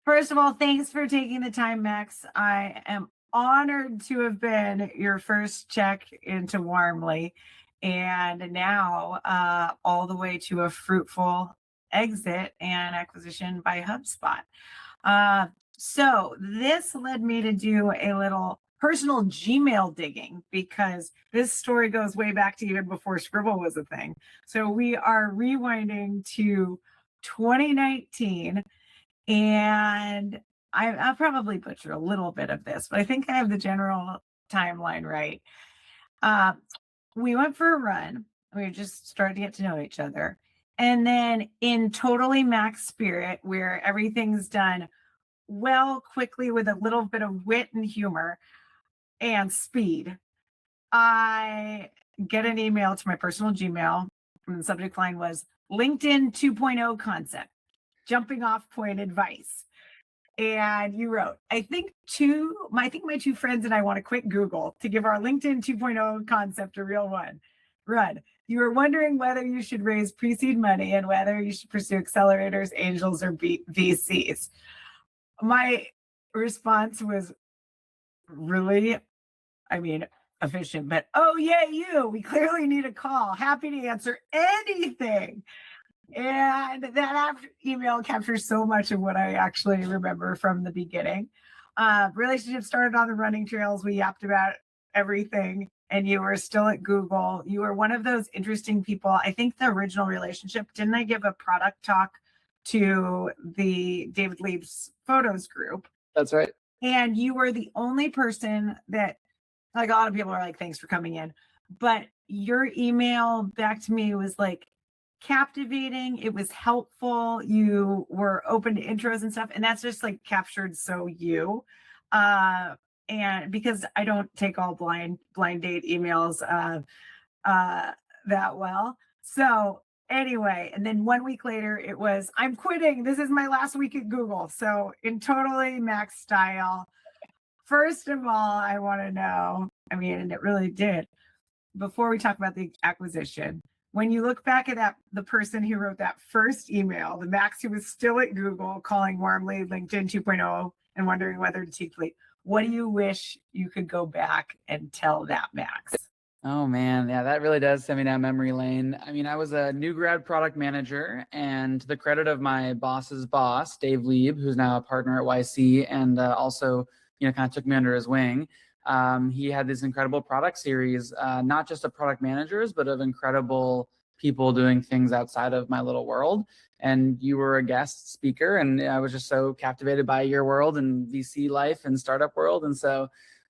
First of all, thanks for taking the time, Max. I am honored to have been your first check into Warmly, and now all the way to a fruitful exit and acquisition by Hubspot. Uh, so this led me to do a little personal Gmail digging because this story goes way back to even before Scribble was a thing. So we are rewinding to 2019, and I'll probably butcher a little bit of this, but I think I have the general timeline right. Uh, we went for a run. We just started to get to know each other. And then in totally Max spirit, where everything's done well, quickly, with a little bit of wit and humor and speed, I get an email to my personal Gmail, and the subject line was LinkedIn 2.0 concept, jumping off point advice. And you wrote, I think my two friends and I want to quit Google to give our LinkedIn 2.0 concept a real run. You were wondering whether you should raise pre-seed money and whether you should pursue accelerators, angels, or VCs. My response was really, efficient, but oh yeah, we clearly need a call. Happy to answer anything. And that email captures so much of what I actually remember from the beginning. Relationship started on the running trails. We yapped about everything, and you were still at Google. You were one of those interesting people. I think the original relationship, didn't I give a product talk to the David Leib's photos group? That's right. And you were the only person that, like, a lot of people are like, thanks for coming in. But your email back to me was like captivating. It was helpful. You were open to intros and stuff. And that's just like captured so you. And because I don't take all blind date emails that well. So anyway, and then 1 week later, it was, I'm quitting. This is my last week at Google. So in totally Max style, first of all, I want to know, and it really did, before we talk about the acquisition, when you look back at the person who wrote that first email, the Max who was still at Google, calling warmly LinkedIn 2.0 and wondering whether to take lead, what do you wish you could go back and tell that Max? Oh man, yeah, that really does send me down memory lane. I was a new grad product manager, and to the credit of my boss's boss, Dave Lieb, who's now a partner at YC, and also, kind of took me under his wing. He had this incredible product series, not just of product managers, but of incredible people doing things outside of my little world. And you were a guest speaker, and I was just so captivated by your world and VC life and startup world. And so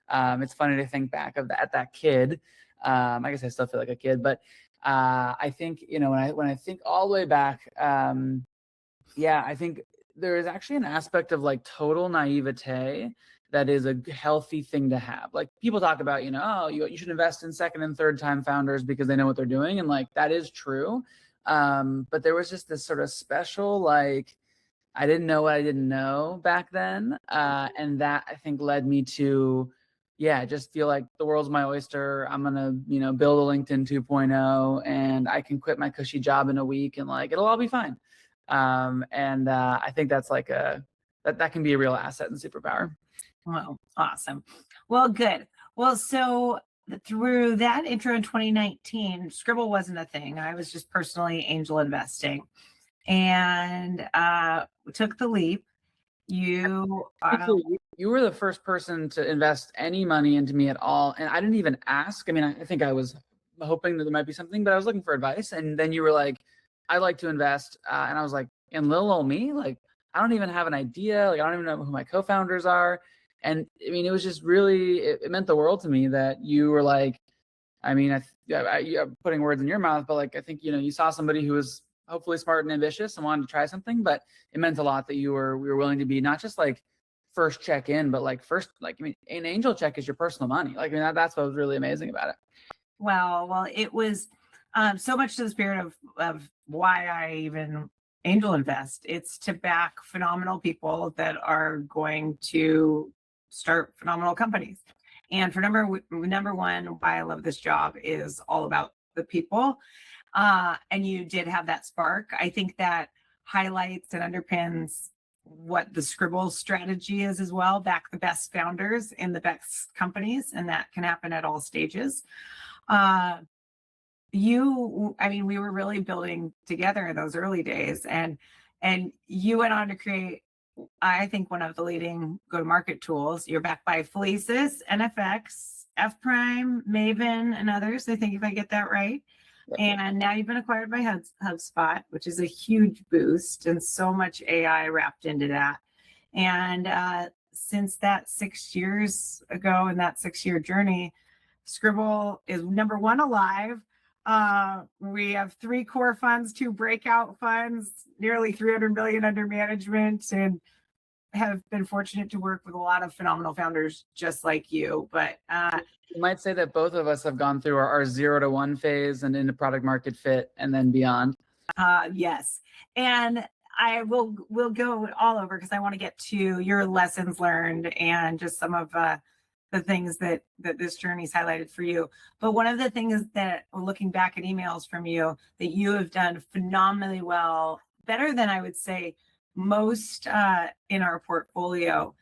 it's funny to think back of that kid. I guess I still feel like a kid, but I think, when I think all the way back, I think there is actually an aspect of like total naivete that is a healthy thing to have. Like, people talk about, you should invest in second and third time founders because they know what they're doing. And like, that is true. But there was just this sort of special, like, I didn't know what I didn't know back then. And that, I think, led me to, just feel like the world's my oyster. I'm going to, build a LinkedIn 2.0, and I can quit my cushy job in a week, and like, it'll all be fine. I think that's like that can be a real asset and superpower. Well, awesome. Well, good. Well, so through that intro in 2019, Scribble wasn't a thing. I was just personally angel investing, and took the leap. You were the first person to invest any money into me at all, and I didn't even ask. I think I was hoping that there might be something, but I was looking for advice, and then you were like, "I'd like to invest," and I was like, "And little old me, like, I don't even have an idea. Like, I don't even know who my co-founders are." And it was just really, it meant the world to me that you were like, I'm putting words in your mouth, but like, I think, you saw somebody who was hopefully smart and ambitious and wanted to try something, but it meant a lot that we were willing to be not just like first check in, but like first, like, an angel check is your personal money. Like, that's what was really amazing about it. Well, it was so much to the spirit of why I even angel invest. It's to back phenomenal people that are going to start phenomenal companies. And for number one, why I love this job is all about the people. And you did have that spark. I think that highlights and underpins what the Scribble strategy is as well. Back the best founders in the best companies, and that can happen at all stages. I mean, we were really building together in those early days, and you went on to create, I think, one of the leading go-to-market tools. You're backed by Felicis, NFX, F Prime, Maven, and others. I think, if I get that right. Yep. And now you've been acquired by HubSpot, which is a huge boost, and so much AI wrapped into that. And since that 6 years ago, and that 6-year journey, Scribble is number one alive. We have 3 core funds, 2 breakout funds, nearly 300 million under management, and have been fortunate to work with a lot of phenomenal founders just like you. But you might say that both of us have gone through our 0 to 1 phase and into product market fit and then beyond. Yes. And I will go all over, because I want to get to your lessons learned and just some of the things that this journey's highlighted for you. But one of the things that, looking back at emails from you, that you have done phenomenally well, better than I would say most in our portfolio.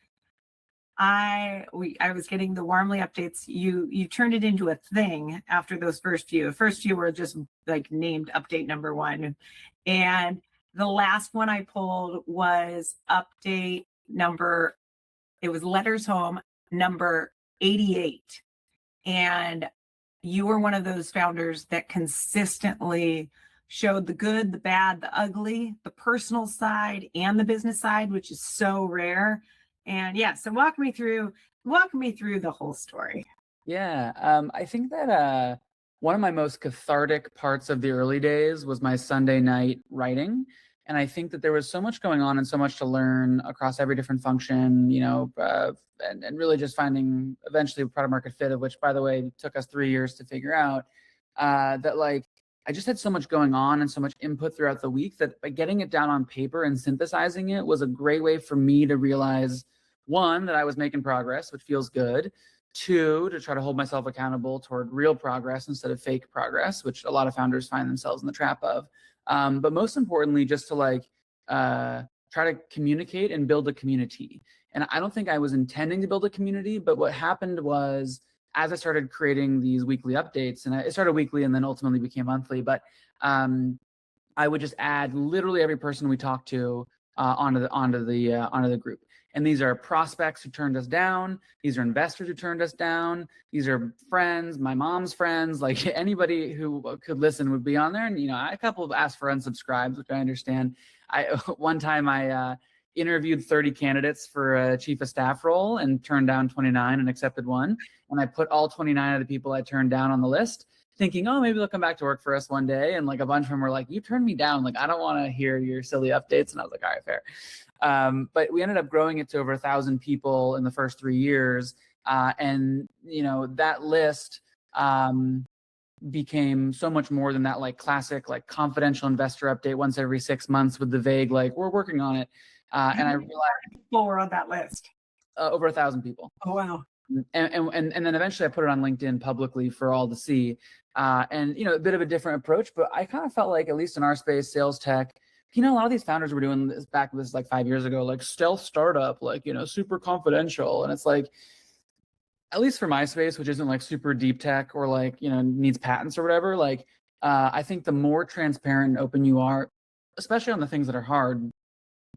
I was getting the Warmly updates. You turned it into a thing after those first few. The first few were just like named update number 1. And the last one I pulled was update number, it was Letters Home number 88. And you were one of those founders that consistently showed the good, the bad, the ugly, the personal side and the business side, which is so rare. And yeah, so walk me through the whole story. Yeah, I think that one of my most cathartic parts of the early days was my Sunday night writing. And I think that there was so much going on and so much to learn across every different function, and really just finding eventually a product market fit, of which, by the way, took us 3 years to figure out, that like, I just had so much going on and so much input throughout the week that by getting it down on paper and synthesizing it was a great way for me to realize, 1, that I was making progress, which feels good. 2, to try to hold myself accountable toward real progress instead of fake progress, which a lot of founders find themselves in the trap of. But most importantly, just to try to communicate and build a community. And I don't think I was intending to build a community, but what happened was, as I started creating these weekly updates, and it started weekly and then ultimately became monthly, but I would just add literally every person we talked to onto the group. And these are prospects who turned us down. These are investors who turned us down. These are friends, my mom's friends, like anybody who could listen would be on there. And, a couple of asked for unsubscribes, which I understand. One time I interviewed 30 candidates for a chief of staff role and turned down 29 and accepted 1. And I put all 29 of the people I turned down on the list, thinking, oh, maybe they'll come back to work for us one day. And like a bunch of them were like, you turned me down. Like, I don't want to hear your silly updates. And I was like, all right, fair. But we ended up growing it to over 1,000 people in the first 3 years. And, that list became so much more than that, like classic, like confidential investor update once every 6 months with the vague, like, we're working on it. And I realized people were on that list. Over 1,000 people. Oh, wow. And then eventually I put it on LinkedIn publicly for all to see. And, a bit of a different approach, but I kind of felt like, at least in our space, sales tech, a lot of these founders were doing this like 5 years ago, like stealth startup, like, super confidential. And it's like, at least for my space, which isn't like super deep tech or like, needs patents or whatever, like, I think the more transparent and open you are, especially on the things that are hard,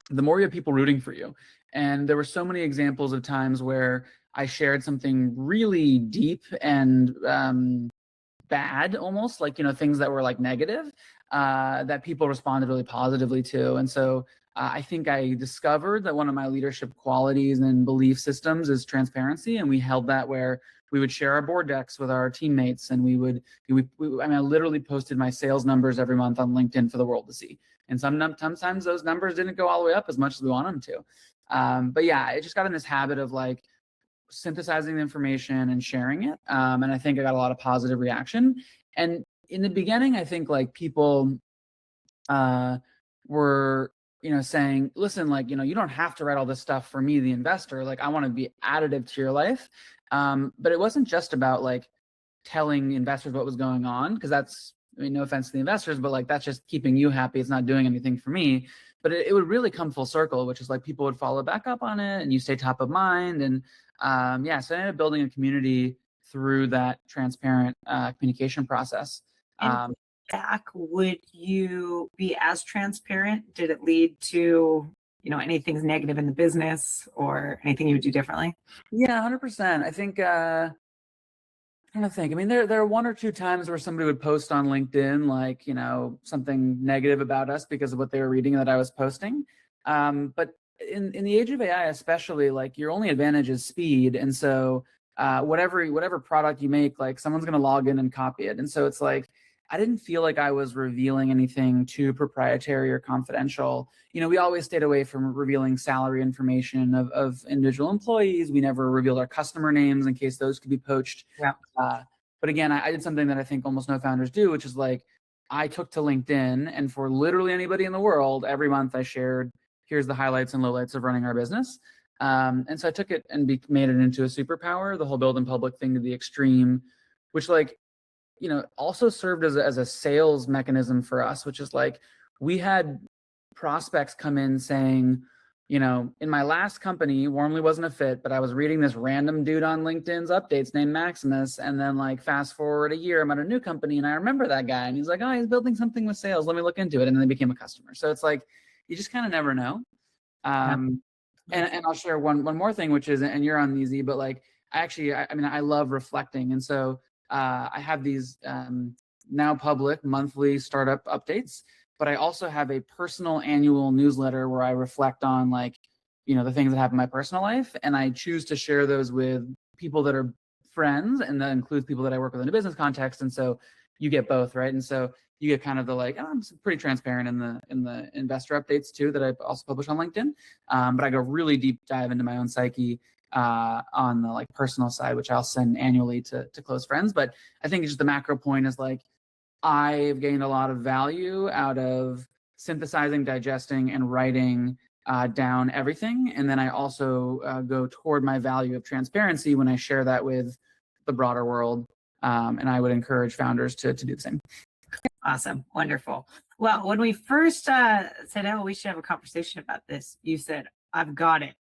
the more you have people rooting for you. And there were so many examples of times where I shared something really deep and bad, almost like, things that were like negative, that people responded really positively to. And so I think I discovered that one of my leadership qualities and belief systems is transparency. And we held that where we would share our board decks with our teammates. And I literally posted my sales numbers every month on LinkedIn for the world to see. And sometimes those numbers didn't go all the way up as much as we want them to. But yeah, I just got in this habit of like synthesizing the information and sharing it. And I think I got a lot of positive reaction. And in the beginning, I think like people were, saying, listen, like, you don't have to write all this stuff for me, the investor. Like, I want to be additive to your life. But it wasn't just about like telling investors what was going on, because that's, no offense to the investors, but like, that's just keeping you happy. It's not doing anything for me. but it would really come full circle, which is like people would follow back up on it and you stay top of mind. And yeah, so I ended up building a community through that transparent communication process. And back, would you be as transparent? Did it lead to, anything negative in the business or anything you would do differently? Yeah, 100%. I think trying to think. I mean, there are one or two times where somebody would post on LinkedIn, like, something negative about us because of what they were reading that I was posting. But in the age of AI, especially, like, your only advantage is speed. And so whatever product you make, like, someone's going to log in and copy it. And so it's like, I didn't feel like I was revealing anything too proprietary or confidential. We always stayed away from revealing salary information of individual employees. We never revealed our customer names in case those could be poached. Yeah. But again, I did something that I think almost no founders do, which is like, I took to LinkedIn, and for literally anybody in the world, every month I shared, here's the highlights and lowlights of running our business. And so I took it and made it into a superpower, the whole build in public thing to the extreme, which, like, also served as a sales mechanism for us, which is like, we had prospects come in saying, in my last company, Warmly wasn't a fit, but I was reading this random dude on LinkedIn's updates named Maximus. And then, like, fast forward a year, I'm at a new company and I remember that guy. And he's like, oh, he's building something with sales. Let me look into it. And then they became a customer. So it's like, you just kind of never know. And I'll share one more thing, which is, and you're on easy, but like, I love reflecting. And so I have these now public monthly startup updates, but I also have a personal annual newsletter where I reflect on, like, the things that happen in my personal life. And I choose to share those with people that are friends, and that includes people that I work with in a business context. And so you get both, right? And so you get kind of the, like, I'm pretty transparent in the investor updates too, that I also publish on LinkedIn. But I go really deep dive into my own psyche on the, like, personal side, which I'll send annually to close friends. But I think just the macro point is, like, I've gained a lot of value out of synthesizing, digesting, and writing down everything. And then I also go toward my value of transparency when I share that with the broader world. And I would encourage founders to do the same. Awesome. Wonderful. Well, when we first said, oh, we should have a conversation about this, you said, I've got it.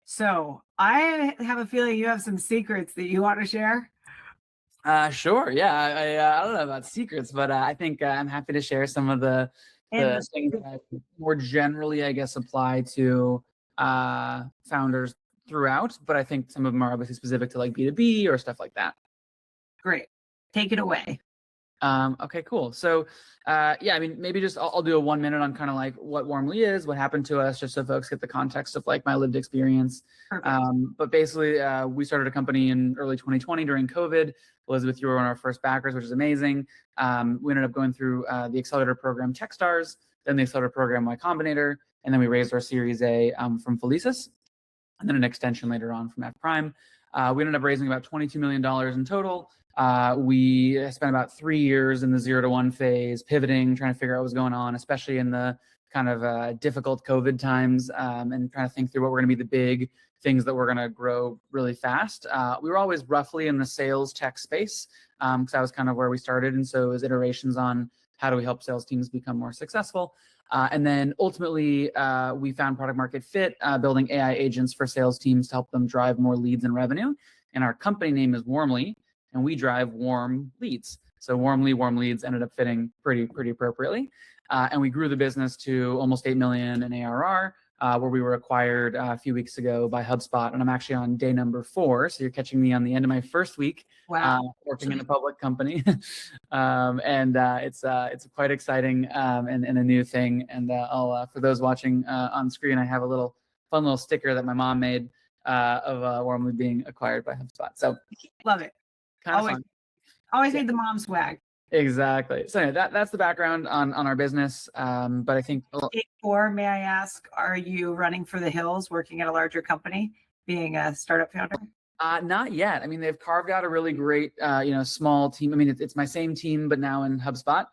So I have a feeling you have some secrets that you want to share. Sure. Yeah. I don't know about secrets, but I think I'm happy to share some of the things that I more generally, I guess, apply to founders throughout. But I think some of them are obviously specific to, like, B2B or stuff like that. Great. Take it away. Okay, cool. So, yeah, I mean, maybe just I'll do a 1 minute on kind of like what Warmly is, what happened to us, just so folks get the context of, like, my lived experience. But basically, we started a company in early 2020 during COVID. Elizabeth, you were one of our first backers, which is amazing. We ended up going through the accelerator program Techstars, then the accelerator program Y Combinator, and then we raised our Series A from Felicis, and then an extension later on from F Prime. We ended up raising about $22 million in total. We spent about 3 years in the 0 to 1 phase, pivoting, trying to figure out what was going on, especially in the kind of difficult COVID times, and trying to think through what were going to be the big things that were going to grow really fast. We were always roughly in the sales tech space, because that was kind of where we started. And so it was iterations on how do we help sales teams become more successful. And then ultimately, we found product market fit, building AI agents for sales teams to help them drive more leads and revenue. And our company name is Warmly, and we drive warm leads. So Warmly, warm leads ended up fitting pretty appropriately. And we grew the business to almost 8 million in ARR, where we were acquired a few weeks ago by Hubspot. And I'm actually on day number 4. So you're catching me on the end of my first week. Wow. Working in a public company. And it's quite exciting and a new thing. And I'll for those watching on screen, I have a fun little sticker that my mom made of Warmly being acquired by HubSpot. So love it. Always need the mom swag. Exactly. So anyway, that's the background on our business. But I think, or may I ask, are you running for the hills, working at a larger company, being a startup founder? Not yet. I mean, they've carved out a really great, small team. I mean, it's my same team, but now in HubSpot,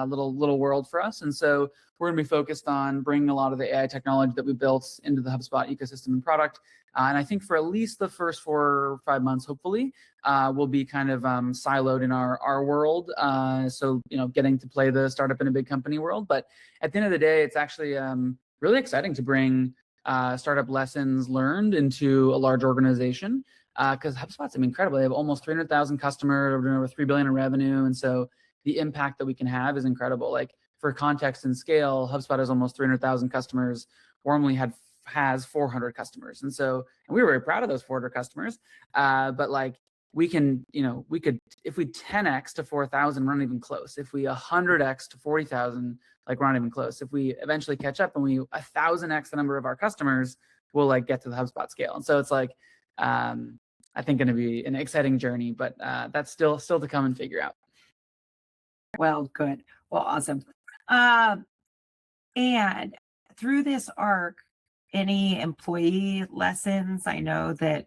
little world for us. And so we're going to be focused on bringing a lot of the AI technology that we built into the HubSpot ecosystem and product. And I think for at least the first 4 or 5 months, hopefully, we'll be kind of siloed in our world. So, getting to play the startup in a big company world. But at the end of the day, it's actually really exciting to bring startup lessons learned into a large organization. Because HubSpot's incredible. They have almost 300,000 customers, over 3 billion in revenue. And so the impact that we can have is incredible. Like for context and scale, HubSpot has almost 300,000 customers. Warmly has 400 customers. And we were very proud of those 400 customers. But like we could, if we 10x to 4,000, we're not even close. If we 100x to 40,000, like we're not even close. If we eventually catch up and we 1,000x the number of our customers, we'll like get to the HubSpot scale. And so it's like, I think going to be an exciting journey, but that's still to come and figure out. Well, good. Well, awesome. And through this arc, any employee lessons? I know that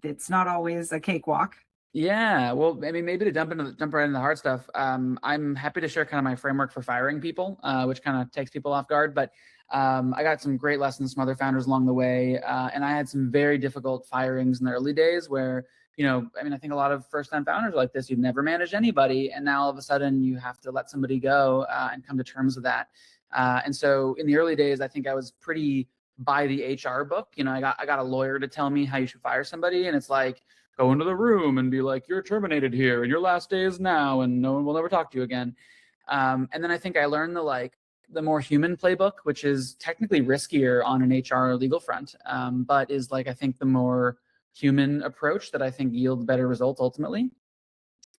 it's not always a cakewalk. Yeah, well, I mean, maybe to jump right into the hard stuff. I'm happy to share kind of my framework for firing people, which kind of takes people off guard. But I got some great lessons from other founders along the way, and I had some very difficult firings in the early days where, I think a lot of first-time founders are like this. You've never managed anybody, and now all of a sudden you have to let somebody go and come to terms with that. And so in the early days, I think I was pretty by the HR book. I got a lawyer to tell me how you should fire somebody, and it's like, go into the room and be like, you're terminated here and your last day is now and no one will ever talk to you again. And then I think I learned the more human playbook, which is technically riskier on an HR legal front, but is like, I think the more human approach that I think yields better results ultimately.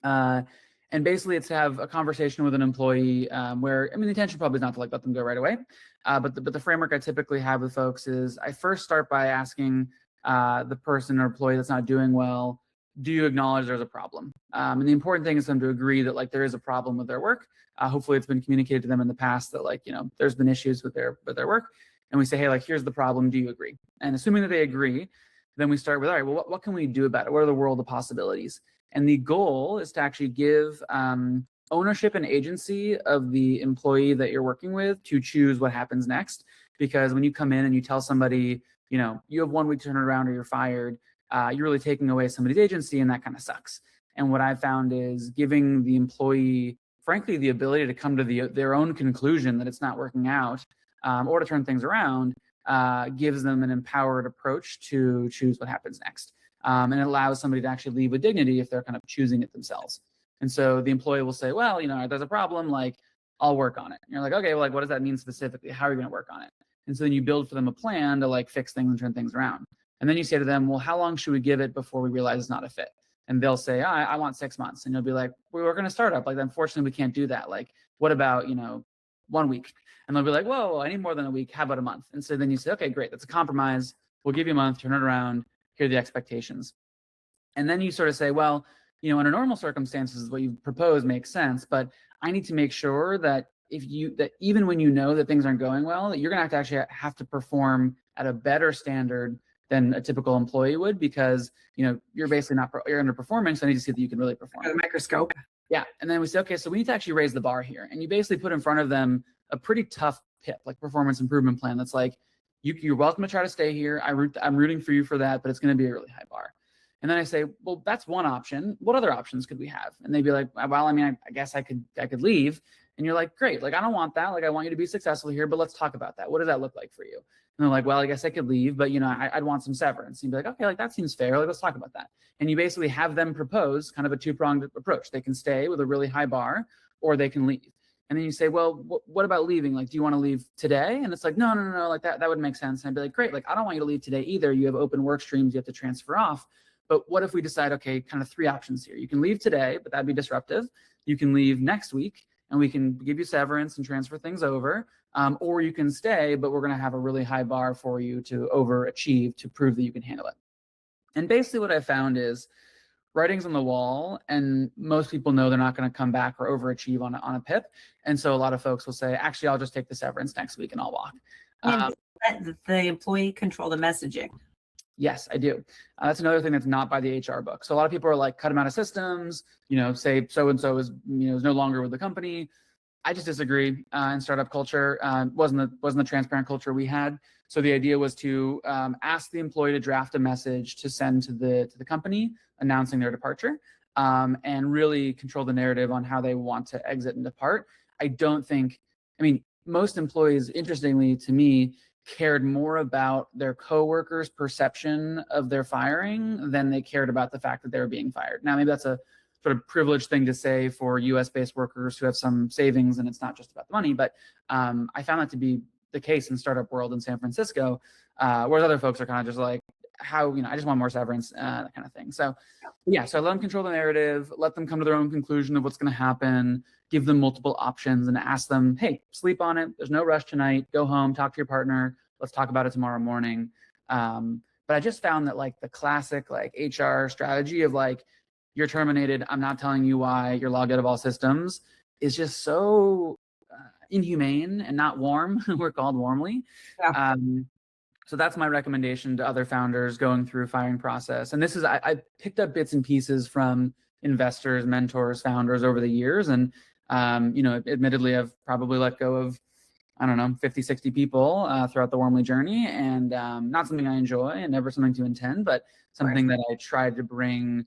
And basically it's to have a conversation with an employee where, the intention probably is not to like let them go right away. But the framework I typically have with folks is I first start by asking the person or employee that's not doing well, do you acknowledge there's a problem? And the important thing is for them to agree that like there is a problem with their work. Hopefully it's been communicated to them in the past that like, there's been issues with their work. And we say, hey, like, here's the problem. Do you agree? And assuming that they agree, then we start with, all right, well, what can we do about it? What are the world of possibilities? And the goal is to actually give ownership and agency of the employee that you're working with to choose what happens next. Because when you come in and you tell somebody, you have 1 week to turn it around or you're fired, you're really taking away somebody's agency, and that kind of sucks. And what I've found is giving the employee, frankly, the ability to come to their own conclusion that it's not working out or to turn things around gives them an empowered approach to choose what happens next. And it allows somebody to actually leave with dignity if they're kind of choosing it themselves. And so the employee will say, well, there's a problem, like, I'll work on it. And you're like, okay, well, like, what does that mean specifically? How are you going to work on it? And so then you build for them a plan to like fix things and turn things around. And then you say to them, well, how long should we give it before we realize it's not a fit? And they'll say, I want 6 months. And you'll be like, we're going to start up. Like, unfortunately, we can't do that. Like, what about, 1 week? And they'll be like, whoa, I need more than a week. How about a month? And so then you say, okay, great. That's a compromise. We'll give you a month, turn it around. Here are the expectations. And then you sort of say, well, under normal circumstances, what you propose makes sense, but I need to make sure that that even when that things aren't going well, that you're going to actually have to perform at a better standard than a typical employee would, because you're basically you're underperforming. So I need to see that you can really perform. The microscope. Yeah. And then we say, okay, so we need to actually raise the bar here. And you basically put in front of them a pretty tough PIP, like performance improvement plan. That's like, you're welcome to try to stay here. I'm rooting for you for that, but it's going to be a really high bar. And then I say, well, that's one option. What other options could we have? And they'd be like, well, I guess I could leave. And you're like, great. Like, I don't want that. Like, I want you to be successful here, but let's talk about that. What does that look like for you? And they're like, well, I guess I could leave, but I'd want some severance. And you'd be like, okay, like that seems fair. Like, let's talk about that. And you basically have them propose kind of a two-pronged approach. They can stay with a really high bar, or they can leave. And then you say, well, what about leaving? Like, do you want to leave today? And it's like, no, like that would make sense. And I'd be like, great. Like, I don't want you to leave today either. You have open work streams you have to transfer off. But what if we decide, okay, kind of 3 options here. You can leave today, but that'd be disruptive. You can leave next week, and we can give you severance and transfer things over. Or you can stay, but we're going to have a really high bar for you to overachieve to prove that you can handle it. And basically what I found is writing's on the wall, and most people know they're not going to come back or overachieve on a PIP. And so a lot of folks will say, actually, I'll just take the severance next week and I'll walk. And the employee control the messaging. Yes, I do. That's another thing that's not by the HR book. So a lot of people are like, cut them out of systems, say so-and-so is no longer with the company. I just disagree. In startup culture, wasn't the transparent culture we had. So the idea was to ask the employee to draft a message to send to the company announcing their departure, and really control the narrative on how they want to exit and depart. I don't think, most employees, interestingly to me, cared more about their coworkers' perception of their firing than they cared about the fact that they were being fired. Now, maybe that's a sort of privileged thing to say for US-based workers who have some savings and it's not just about the money, but I found that to be the case in startup world in San Francisco, whereas other folks are kind of just like, how, I just want more severance, that kind of thing. So yeah, so I let them control the narrative, let them come to their own conclusion of what's going to happen, give them multiple options and ask them, hey, sleep on it. There's no rush tonight. Go home, talk to your partner. Let's talk about it tomorrow morning. But I just found that like the classic like HR strategy of like, you're terminated, I'm not telling you why, you're logged out of all systems, is just so inhumane and not warm. We're called warmly. Yeah. So that's my recommendation to other founders going through firing process. And this is, I picked up bits and pieces from investors, mentors, founders over the years. And, admittedly, I've probably let go of, I don't know, 50, 60 people throughout the Warmly journey. And not something I enjoy and never something to intend, but something that I tried to bring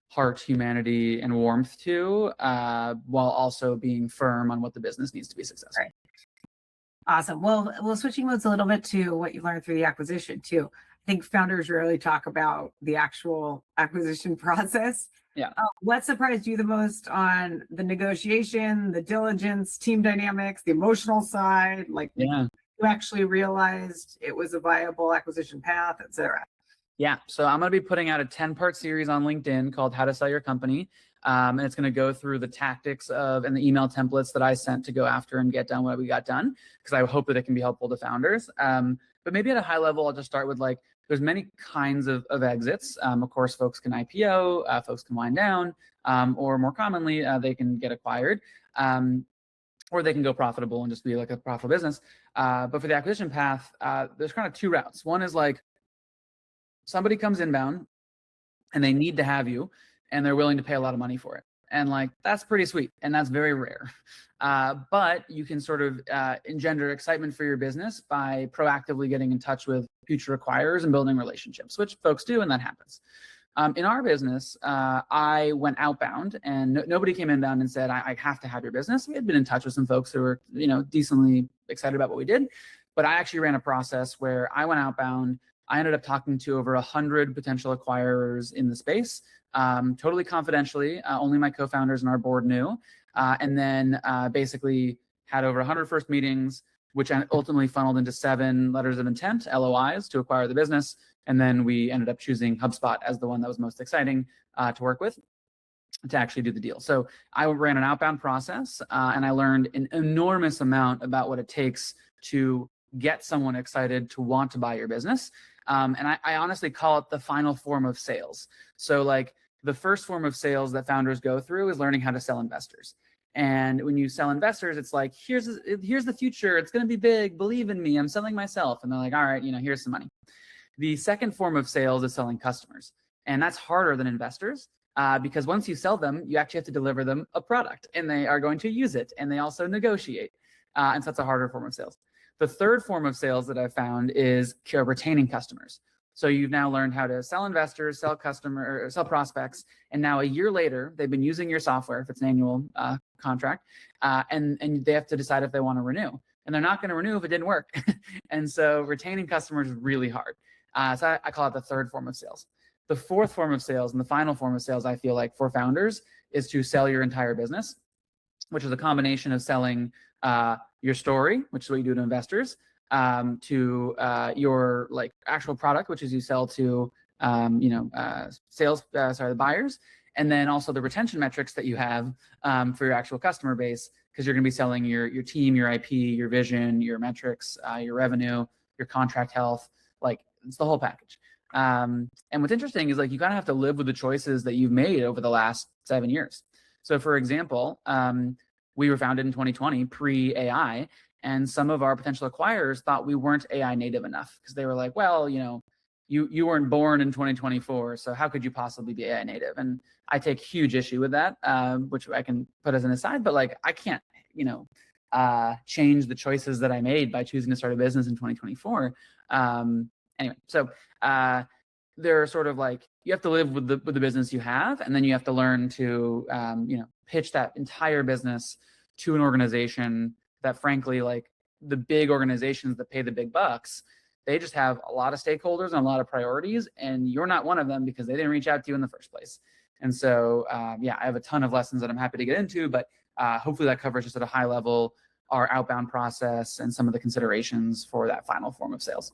heart, humanity, and warmth to, while also being firm on what the business needs to be successful. Right. Awesome. Well, switching modes a little bit to what you learned through the acquisition too. I think founders rarely talk about the actual acquisition process. Yeah. What surprised you the most on the negotiation, the diligence, team dynamics, the emotional side? Like, Yeah. you actually realized it was a viable acquisition path, et cetera. Yeah. So I'm going to be putting out a 10-part series on LinkedIn called How to Sell Your Company. And it's going to go through the tactics of and the email templates that I sent to go after and get done what we got done, because I hope that it can be helpful to founders. But maybe at a high level, I'll just start with like, there's many kinds of exits. Of course, folks can IPO, folks can wind down, or more commonly, they can get acquired, or they can go profitable and just be like a profitable business. But for the acquisition path, there's kind of two routes. One is like somebody comes inbound and they need to have you, and they're willing to pay a lot of money for it. And like, that's pretty sweet. And that's very rare. But you can sort of engender excitement for your business by proactively getting in touch with future acquirers and building relationships, which folks do, and that happens. In our business, I went outbound, and nobody came inbound and said, I have to have your business. We had been in touch with some folks who were, decently excited about what we did. But I actually ran a process where I went outbound. I ended up talking to over 100 potential acquirers in the space, totally confidentially. Only my co-founders and our board knew. And then basically had over 100 first meetings, which ultimately funneled into 7 letters of intent, LOIs, to acquire the business. And then we ended up choosing Hubspot as the one that was most exciting to work with to actually do the deal. So I ran an outbound process, and I learned an enormous amount about what it takes to get someone excited to want to buy your business. And I honestly call it the final form of sales. So like the first form of sales that founders go through is learning how to sell investors. And when you sell investors, it's like, here's the future. It's going to be big. Believe in me. I'm selling myself. And they're like, all right, here's some money. The second form of sales is selling customers. And that's harder than investors, because once you sell them, you actually have to deliver them a product, and they are going to use it. And they also negotiate. And so that's a harder form of sales. The third form of sales that I've found is retaining customers. So you've now learned how to sell investors, sell prospects, and now a year later, they've been using your software if it's an annual contract, and they have to decide if they want to renew. And they're not going to renew if it didn't work. And so retaining customers is really hard. So I call it the third form of sales. The fourth form of sales and the final form of sales, I feel like, for founders, is to sell your entire business, which is a combination of selling your story, which is what you do to investors, to your like actual product, which is you sell to the buyers, and then also the retention metrics that you have for your actual customer base, because you're going to be selling your team, your IP, your vision, your metrics, your revenue, your contract health, like it's the whole package. And what's interesting is like you kind of have to live with the choices that you've made over the last 7 years. So for example, we were founded in 2020, pre-AI, and some of our potential acquirers thought we weren't AI native enough, because they were like, well, you weren't born in 2024, so how could you possibly be AI native? And I take huge issue with that, which I can put as an aside, but like I can't, change the choices that I made by choosing to start a business in 2024. Anyway, so they're sort of like, you have to live with the business you have, and then you have to learn to pitch that entire business to an organization that frankly like the big organizations that pay the big bucks, they just have a lot of stakeholders and a lot of priorities, and you're not one of them because they didn't reach out to you in the first place. And so, yeah, I have a ton of lessons that I'm happy to get into, but hopefully that covers just at a high level our outbound process and some of the considerations for that final form of sales.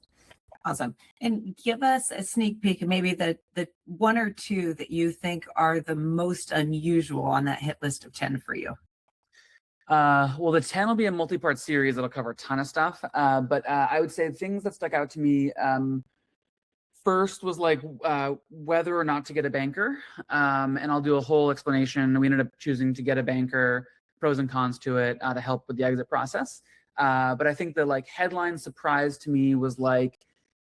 Awesome. And give us a sneak peek of maybe the one or two that you think are the most unusual on that hit list of 10 for you. Well, the 10 will be a multi-part series that'll cover a ton of stuff. But I would say things that stuck out to me first was like whether or not to get a banker. And I'll do a whole explanation. We ended up choosing to get a banker, pros and cons to it to help with the exit process. But I think the like headline surprise to me was like,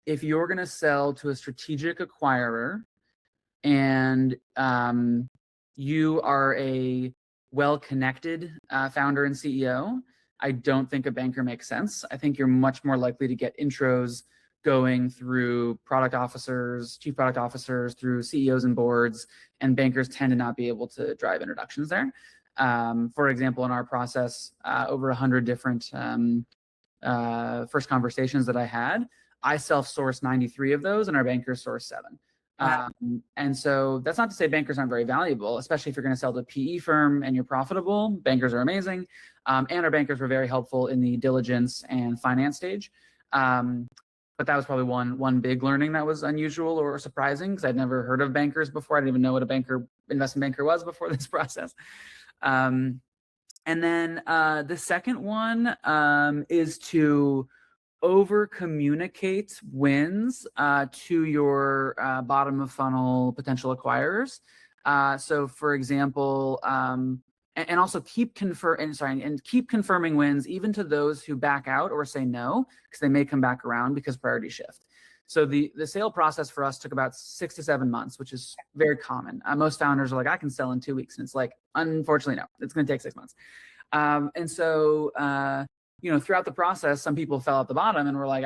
if you're going to sell to a strategic acquirer and you are a well-connected founder and CEO, I don't think a banker makes sense. I think you're much more likely to get intros going through product officers, chief product officers, through CEOs and boards, and bankers tend to not be able to drive introductions there. For example, in our process, over 100 different first conversations that I had, I self-sourced 93 of those, and our bankers sourced 7. Wow. And so that's not to say bankers aren't very valuable, especially if you're going to sell to a PE firm and you're profitable. Bankers are amazing. And our bankers were very helpful in the diligence and finance stage. But that was probably one big learning that was unusual or surprising because I'd never heard of bankers before. I didn't even know what investment banker was before this process. And then the second one is to over communicate wins to your bottom of funnel potential acquirers. So for example, and also keep confirming wins even to those who back out or say no, because they may come back around because priorities shift. So the sale process for us took about 6 to 7 months, which is very common. Most founders are like, I can sell in 2 weeks. And it's like, unfortunately, no, it's going to take 6 months. And so, throughout the process, some people fell at the bottom and were like,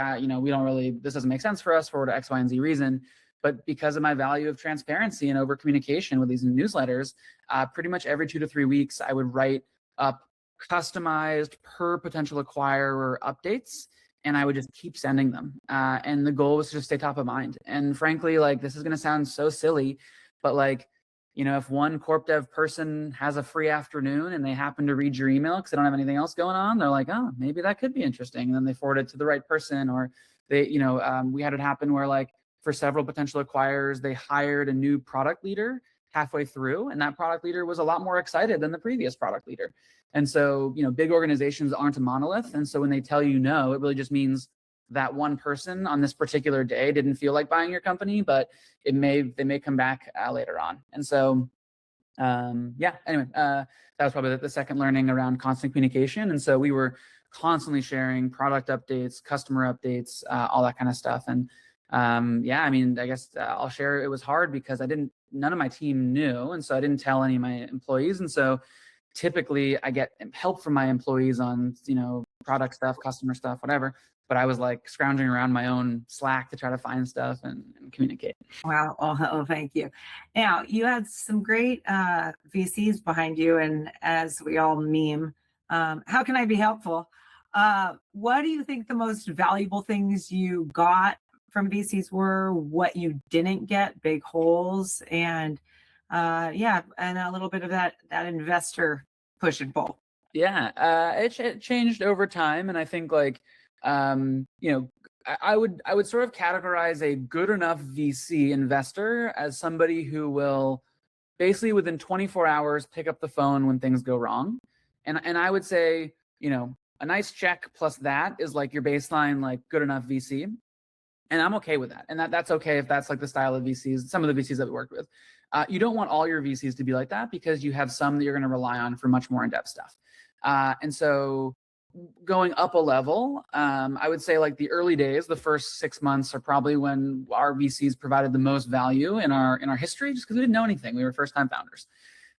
this doesn't make sense for us for X, Y, and Z reason. But because of my value of transparency and over communication with these newsletters, pretty much every 2 to 3 weeks, I would write up customized per potential acquirer updates, and I would just keep sending them. And the goal was to just stay top of mind. And frankly, like, this is going to sound so silly, but like, if one corp dev person has a free afternoon and they happen to read your email because they don't have anything else going on, they're like, oh, maybe that could be interesting. And then they forward it to the right person, or they, we had it happen where like for several potential acquirers, they hired a new product leader halfway through, and that product leader was a lot more excited than the previous product leader. And so, big organizations aren't a monolith. And so when they tell you no, it really just means that one person on this particular day didn't feel like buying your company, but they may come back later on. And so, anyway, that was probably the second learning around constant communication. And so we were constantly sharing product updates, customer updates, all that kind of stuff. And I guess I'll share, it was hard because none of my team knew. And so I didn't tell any of my employees. And so typically I get help from my employees on, product stuff, customer stuff, whatever. But I was like scrounging around my own Slack to try to find stuff and communicate. Wow. Oh, thank you. Now, you had some great VCs behind you, and as we all meme, how can I be helpful? What do you think the most valuable things you got from VCs were? What you didn't get, big holes, and and a little bit of that investor push and pull. Yeah, it changed over time, and I think like I would sort of categorize a good enough VC investor as somebody who will basically within 24 hours pick up the phone when things go wrong, and I would say a nice check plus that is like your baseline, like good enough VC, and I'm okay with that, and that's okay if that's like the style of VCs. Some of the VCs that we worked with, you don't want all your VCs to be like that because you have some that you're going to rely on for much more in-depth stuff, and so. Going up a level, I would say like the early days, the first 6 months are probably when our VCs provided the most value in our history, just because we didn't know anything. We were first-time founders.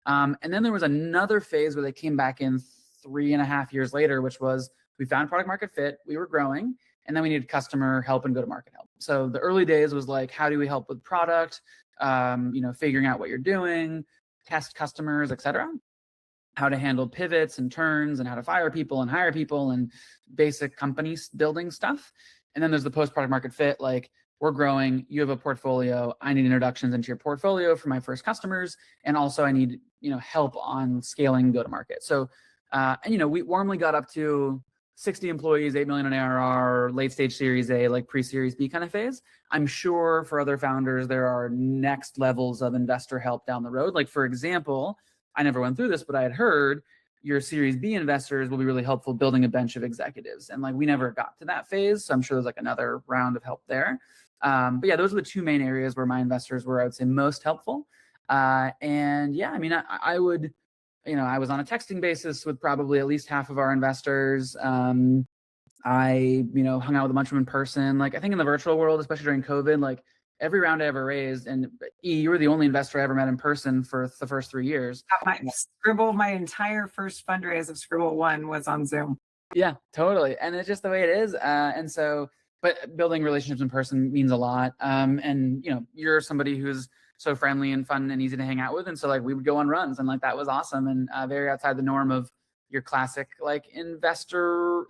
And then there was another phase where they came back in 3.5 years later, which was we found product market fit, we were growing, and then we needed customer help and go-to-market help. So the early days was like, how do we help with product, figuring out what you're doing, test customers, et cetera. how to handle pivots and turns and how to fire people and hire people and basic company building stuff. And then there's the post-product market fit, like we're growing, you have a portfolio, I need introductions into your portfolio for my first customers, and also I need, help on scaling go-to-market. So, and we warmly got up to 60 employees, 8 million in ARR, late stage Series A, like pre-Series B kind of phase. I'm sure for other founders, there are next levels of investor help down the road. Like for example, I never went through this, but I had heard your Series B investors will be really helpful building a bench of executives. And like we never got to that phase. So I'm sure there's like another round of help there. But yeah, those are the two main areas where my investors were, I would say, most helpful. And yeah, I mean, I would, I was on a texting basis with probably at least half of our investors. I, hung out with a bunch of them in person. Like I think in the virtual world, especially during COVID, like every round I ever raised, and you were the only investor I ever met in person for the first 3 years. My entire first fundraise of Scribble 1 was on Zoom. Yeah, totally. And it's just the way it is. And so, but building relationships in person means a lot. And you're somebody who's so friendly and fun and easy to hang out with. And so like we would go on runs and like that was awesome and very outside the norm of your classic like investor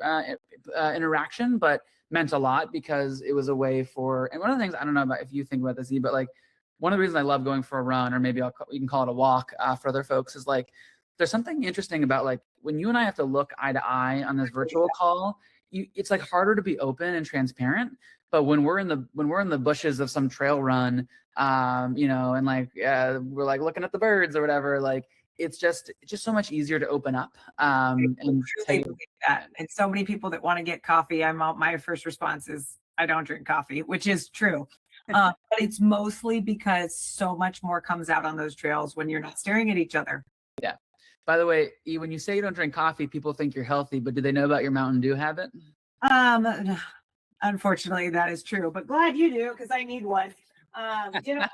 interaction, but meant a lot because it was a way for, and one of the things, I don't know about if you think about this, but like one of the reasons I love going for a run, or maybe you can call it a walk for other folks, is like there's something interesting about like when you and I have to look eye to eye on this virtual call, it's like harder to be open and transparent. But when we're in the bushes of some trail run, and like we're like looking at the birds or whatever, like it's just so much easier to open up. And that. And so many people that want to get coffee, my first response is I don't drink coffee, which is true. But it's mostly because so much more comes out on those trails when you're not staring at each other. Yeah. By the way, when you say you don't drink coffee, people think you're healthy, but do they know about your Mountain Dew habit? Unfortunately, that is true, but glad you do because I need one. Didn't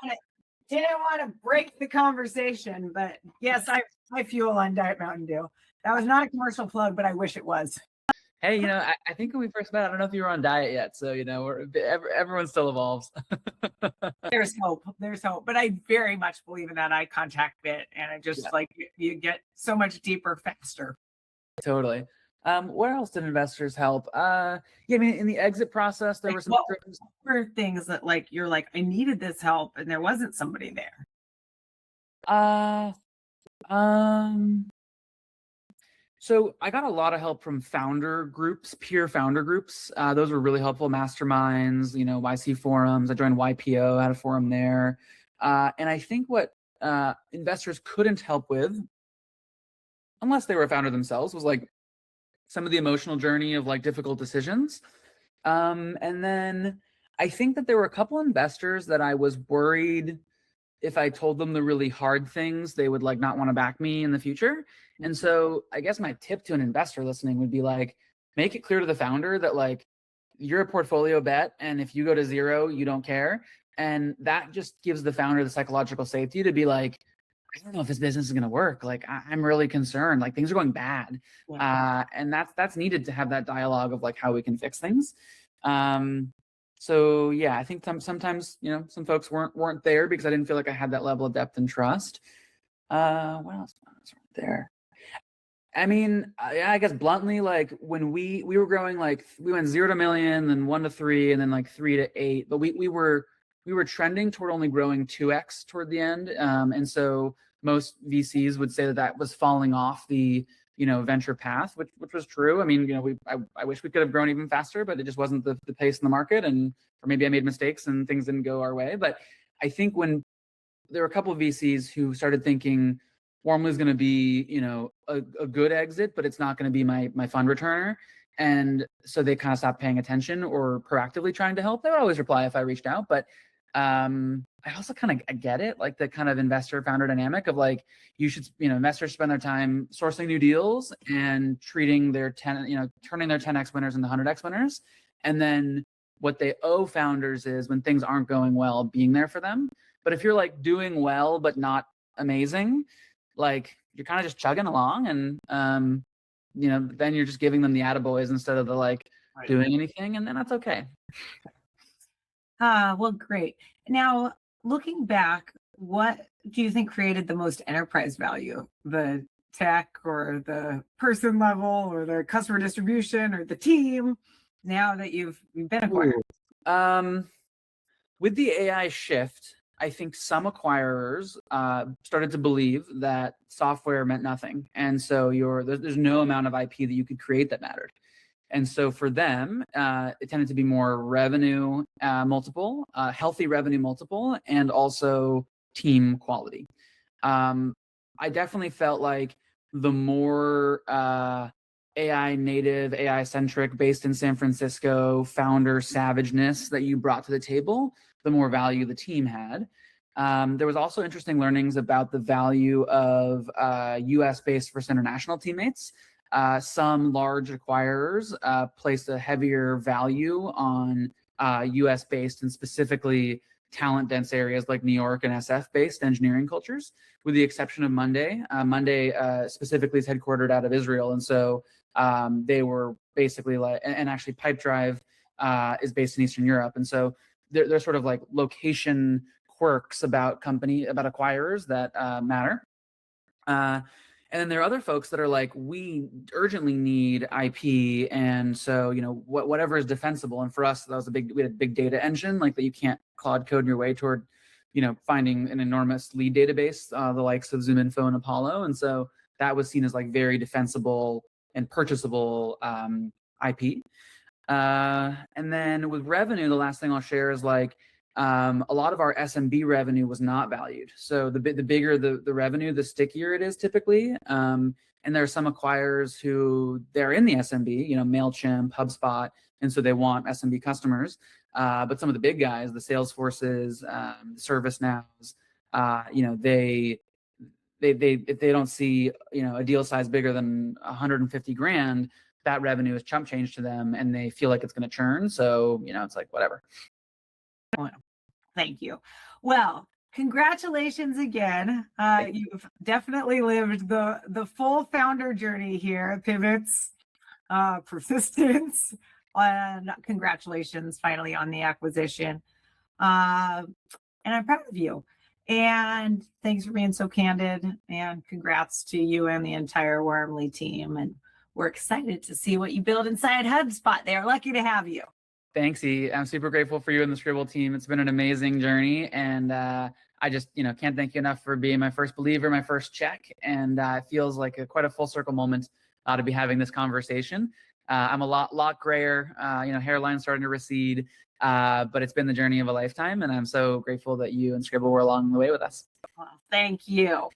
want to break the conversation, but yes, I fuel on Diet Mountain Dew. That was not a commercial plug, but I wish it was. Hey, I think when we first met, I don't know if you were on diet yet, so everyone still evolves. There's hope, but I very much believe in that eye contact bit, and I just like you get so much deeper faster. Totally. Where else did investors help? I mean, in the exit process, there were some things that like you're like, I needed this help, and there wasn't somebody there. So I got a lot of help from founder groups, peer founder groups. Those were really helpful. Masterminds, YC forums. I joined YPO, had a forum there. And I think what investors couldn't help with, unless they were a founder themselves, was like some of the emotional journey of like difficult decisions. And then I think that there were a couple investors that I was worried if I told them the really hard things, they would like not want to back me in the future. And so I guess my tip to an investor listening would be like, make it clear to the founder that like you're a portfolio bet. And if you go to zero, you don't care. And that just gives the founder the psychological safety to be like, I don't know if this business is going to work. Like I'm really concerned, like things are going bad. Yeah. And that's needed to have that dialogue of like how we can fix things. So yeah, I think sometimes, some folks weren't there because I didn't feel like I had that level of depth and trust. What else was there? I mean, I guess bluntly, like when we were growing, like we went 0 to million, then 1 to 3, and then like 3 to 8. But we were trending toward only growing 2x toward the end. And so most VCs would say that was falling off the venture path, which was true. I mean, I wish we could have grown even faster, but it just wasn't the pace in the market, or maybe I made mistakes and things didn't go our way. But I think when there were a couple of VCs who started thinking Warmly is going to be, a good exit, but it's not going to be my fund returner. And so they kind of stopped paying attention or proactively trying to help. They would always reply if I reached out, but I also kind of get it, like the kind of investor founder dynamic of like, you should, investors spend their time sourcing new deals and treating their turning their 10x winners into 100x winners. And then what they owe founders is when things aren't going well, being there for them. But if you're like doing well, but not amazing, like you're kind of just chugging along and, then you're just giving them the attaboys instead of the like doing anything. And then that's okay. Well, great. Now, looking back, what do you think created the most enterprise value? The tech or the person level or the customer distribution or the team now that you've been acquired? With the AI shift, I think some acquirers started to believe that software meant nothing, and so there's no amount of IP that you could create that mattered. And so for them, it tended to be more revenue multiple, healthy revenue multiple, and also team quality. I definitely felt like the more AI native, AI centric, based in San Francisco, founder savageness that you brought to the table, the more value the team had. There was also interesting learnings about the value of US based versus international teammates. Some large acquirers placed a heavier value on US based and specifically talent dense areas like New York and SF based engineering cultures, with the exception of Monday. Monday specifically is headquartered out of Israel. And so they were basically like, and actually Pipedrive is based in Eastern Europe. And so there's sort of like location quirks about acquirers that matter. And then there are other folks that are like, we urgently need IP, and so whatever is defensible. And for us, we had a big data engine like that. You can't cloud code your way toward, finding an enormous lead database, the likes of ZoomInfo and Apollo. And so that was seen as like very defensible and purchasable IP. And then with revenue, the last thing I'll share is like, a lot of our SMB revenue was not valued. So the bigger the revenue, the stickier it is typically. And there are some acquirers who they're in the SMB, MailChimp, HubSpot, and so they want SMB customers. But some of the big guys, the Salesforces, ServiceNows, if they don't see a deal size bigger than 150 grand, that revenue is chump change to them, and they feel like it's going to churn. So it's like whatever. Thank you. Well, congratulations again. You've definitely lived the full founder journey here, pivots, persistence, and congratulations finally on the acquisition. And I'm proud of you. And thanks for being so candid, and congrats to you and the entire Warmly team. And we're excited to see what you build inside HubSpot. They're lucky to have you. Thanks, E. I'm super grateful for you and the Scribble team. It's been an amazing journey, and I just can't thank you enough for being my first believer, my first check, and it feels like quite a full circle moment to be having this conversation. I'm a lot grayer, hairline starting to recede, but it's been the journey of a lifetime, and I'm so grateful that you and Scribble were along the way with us. Well, thank you.